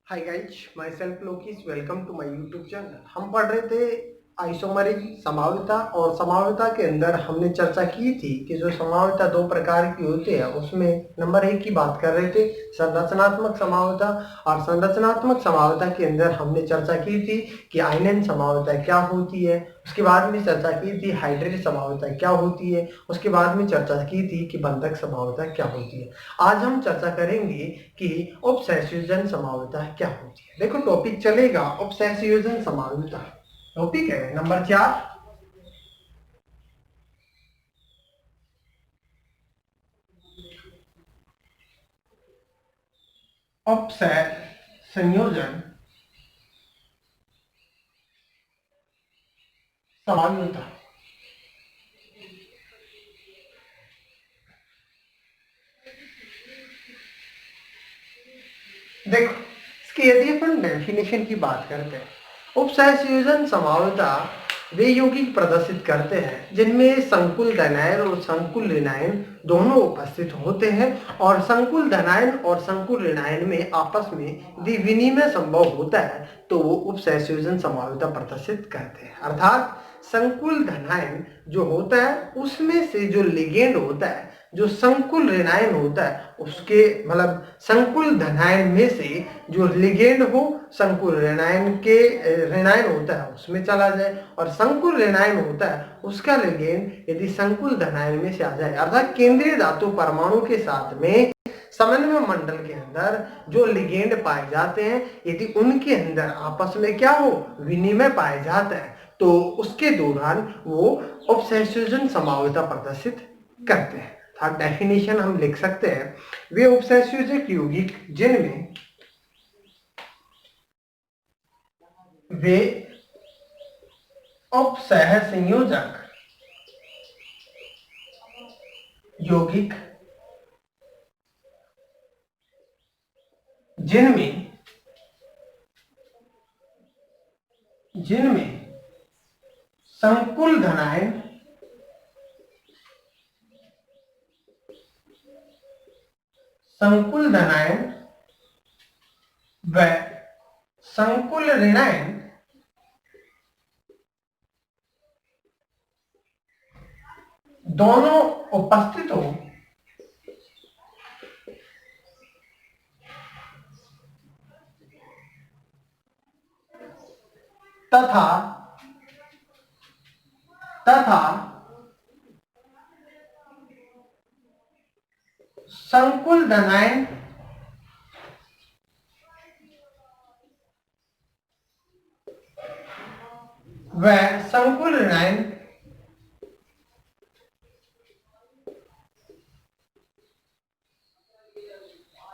Hi guys, myself Lokesh, welcome to my YouTube channel. हम पढ़ रहे थे आइसोमरिक समावता, और समावता के अंदर हमने चर्चा की थी कि जो समावता दो प्रकार की होती है उसमें नंबर 1 की बात कर रहे थे संरचनात्मक समावता। और संरचनात्मक समावता के अंदर हमने चर्चा की थी कि आयनन समावता क्या होती है। उसके बाद में चर्चा की थी हाइड्रेट समावता क्या होती है। उसके बाद में चर्चा की थी कि बंधक समावता क्या होती है। आज हम चर्चा करेंगे कि उपसंयोजन समावता क्या होती है। देखो टॉपिक चलेगा उपसंयोजन समावता। टॉपिक है नंबर 4, उपसंयोजन समावता। देखो इसकी यदि अपन डेफिनेशन की बात करते हैं, उपसंयोजन समावता वे यौगिक प्रदर्शित करते हैं जिनमें संकुल धनायन और संकुल ऋणायन दोनों उपस्थित होते हैं, और संकुल धनायन और संकुल ऋणायन में आपस में यदि विनिमय संभव होता है तो वो उपसंयोजन समावता प्रदर्शित करते हैं। अर्थात संकुल धनायन जो होता है उसमें से जो लिगेंड होता है, जो संकुल ऋणायन होता है उसके मतलब संकुल धनायन में से जो लिगेंड हो संकुल ऋणायन के ऋणायन होता है उसमें चला जाए, और संकुल ऋणायन होता है उसका लिगेंड यदि संकुल धनायन में से आ जाए, अर्थात केंद्रीय धातु परमाणु के साथ में समन्वय मंडल के अंदर जो लिगेंड पाए जाते हैं यदि उनके अंदर आपस में क्या हो विनिमय पाया जाता है तो उसके दौरान वो उपसंयोजन समावता प्रदर्शित करते हैं। था डेफिनेशन हम लिख सकते हैं, वे उपसंयोजक यौगिक जिनमें वे उपसहसंयोजक यौगिक जिनमें जिनमें संकुल धनायन संकुल धनायन व संकुल ऋणायन दोनों उपस्थित हो तथा तथा संकुल धनायन व संकुल ऋणायन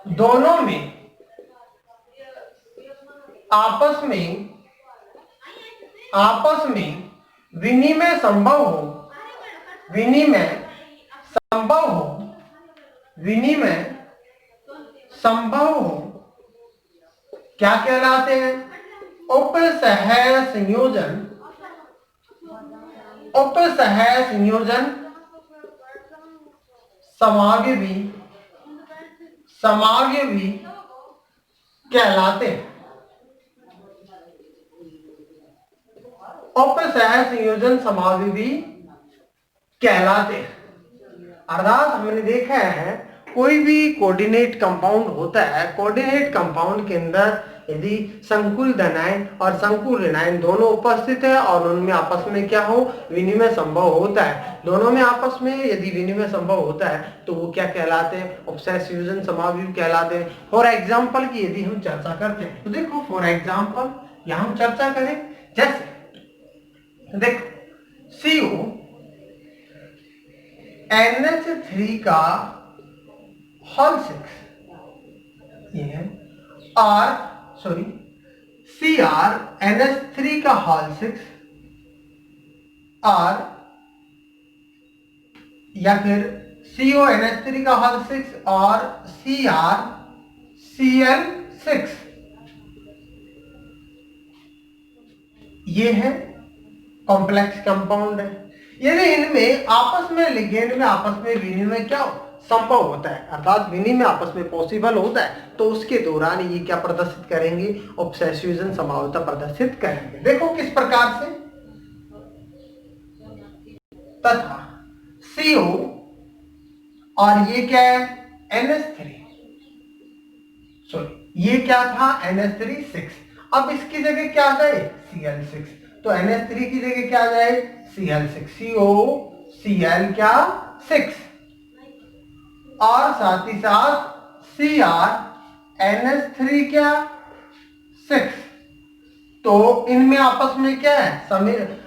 दोनों में आपस में विनिमय संभव हो विनिमय संभव हो विनिमय संभव हो क्या कहलाते हैं? उपसहसंयोजन उपसहसंयोजन समावयवी कहलाते हैं। उपसहसंयोजन समावयवी कहलाते हैं। अर्थात हमने देखा है कोई भी कोऑर्डिनेट कंपाउंड होता है, कोऑर्डिनेट कंपाउंड के अंदर यदि संकुल धनायन और संकुल ऋणायन दोनों उपस्थित है और उनमें आपस में क्या हो विनिमय संभव होता है, दोनों में आपस में यदि विनिमय संभव होता है तो वो क्या कहलाते हैं? उपसहसंयोजन समावयवी कहलाते हैं। फॉर एग्जाम्पल की यदि हम चर्चा करते हैं तो देखो फॉर एग्जाम्पल यहां हम चर्चा करें, जैसे देखो CO NH3 का होल 6 ये है, और सॉरी Cr NH3 का होल 6 और या फिर CO NH3 का होल 6 और Cr Cl6 ये है कॉम्प्लेक्स कंपाउंड है। यदि इनमें आपस में लिगेंड में आपस में विनिमय क्या हो संभव होता है, अर्थात विनिमय आपस में पॉसिबल होता है, तो उसके दौरान ये क्या प्रदर्शित करेंगे, उपसंयोजन संभाव्यता प्रदर्शित करेंगे। देखो किस प्रकार से, तथा CO और ये क्या है NH3, सॉरी ये क्या था NH3 6, अब इसकी जगह क्या आ जाए Cl6, तो NH3 की जगह क्या आ जाए Cl6, COCl क्या 6, और साथ ही साथ Cr NH3 क्या 6, तो इनमें आपस में क्या है,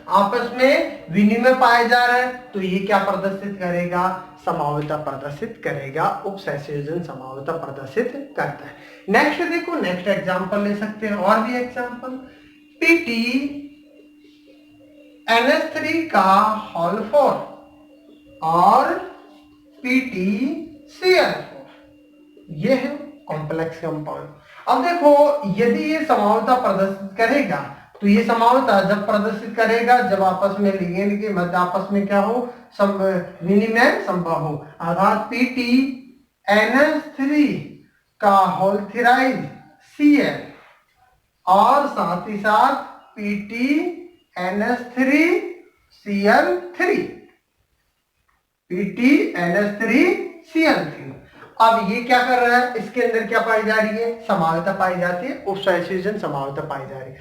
आपस में विनिमय पाया जा रहा है, तो ये क्या प्रदर्शित करेगा, संभाव्यता प्रदर्शित करेगा, उपसंयोजन संभाव्यता प्रदर्शित करता है। नेक्स्ट देखो, नेक्स्ट एग्जांपल ले सकते हैं, और भी एग्जांपल, PT NH3 का होल 4 और PtCl4, ये है कॉम्प्लेक्स कंपाउंड। अब देखो यदि ये संभाव्यता प्रदर्शित करेगा, तो ये संभाव्यता जब प्रदर्शित करेगा जब आपस में लिगेंड के मध्य आपस में क्या हो, विनिमय संभव हो, अर्थात PtNH3 का होल थ्राइज Cl और साथ ही साथ PtNH3Cl3, PtNH3Cl3, अब ये क्या कर रहा है, इसके अंदर क्या पाई जा रही है, संभाव्यता पाई जाती है, उपसंयोजन संभाव्यता पाई जा रही है।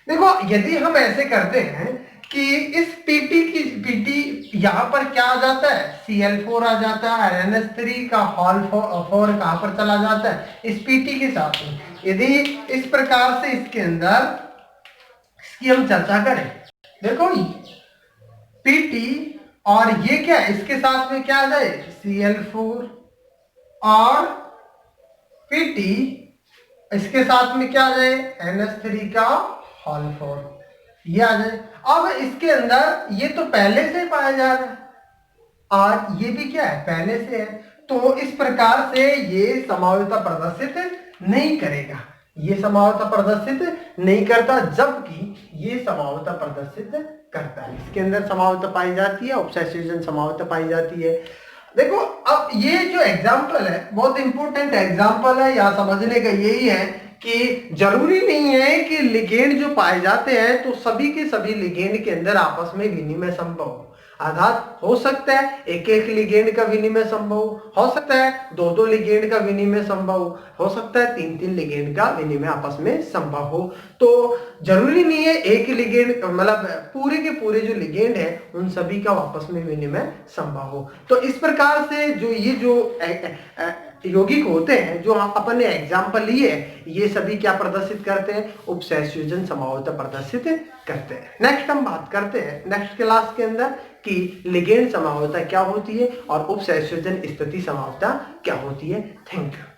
देखो यदि हम ऐसे करते हैं कि इस PT यहां पर क्या आ जाता है Cl4 आ जाता है, NH3 का होल 4 कहां पर चला जाता है, इस PT के साथ में। यदि इस प्रकार से इसके अंदर इसकी हम चर्चा करें, देखो PT और ये क्या इसके साथ में क्या आ जाए Cl4 और PT इसके साथ में क्या आ जाए NH3 का होल 4, ये आ जाए। अब इसके अंदर ये तो पहले से पाया जा रहा है और ये भी क्या है पहले से है, तो इस प्रकार से ये संभाव्यता प्रदर्शित नहीं करेगा, ये संभाव्यता प्रदर्शित नहीं करता, जबकि ये संभाव्यता प्रदर्शित करता है। इसके अंदर संभाव्यता पाई जाती है, उपसंयोजन संभाव्यता पाई जाती है। देखो अब ये जो एग्जाम्पल है बहुत इंपॉर्टेंट एग्जाम्पल है, यहाँ समझने का यही है कि जरूरी नहीं है कि लिगेंड जो पाए जाते हैं तो सभी के सभी लिगेंड के अंदर आपस में विनिमय संभव हो, अर्थात हो सकता है एक एक लिगेंड का विनिमय संभव हो सकता है दो दो लिगेंड का विनिमय संभव हो सकता है तीन तीन लिगेंड का विनिमय आपस में संभव हो, तो जरूरी नहीं है एक लिगेंड मतलब पूरे के पूरे जो लिगेंड है उन सभी का आपस में विनिमय संभव हो। तो इस प्रकार से जो ये जो यौगिक होते हैं जो अपन ने एग्जाम्पल लिए ये सभी क्या प्रदर्शित करते हैं, उपसंयोजन संभाव्यता प्रदर्शित करते हैं। नेक्स्ट हम बात करते हैं नेक्स्ट क्लास के अंदर कि लिगेंड संभाव्यता क्या होती है और उपसंयोजन स्थिति संभाव्यता क्या होती है। Thank you.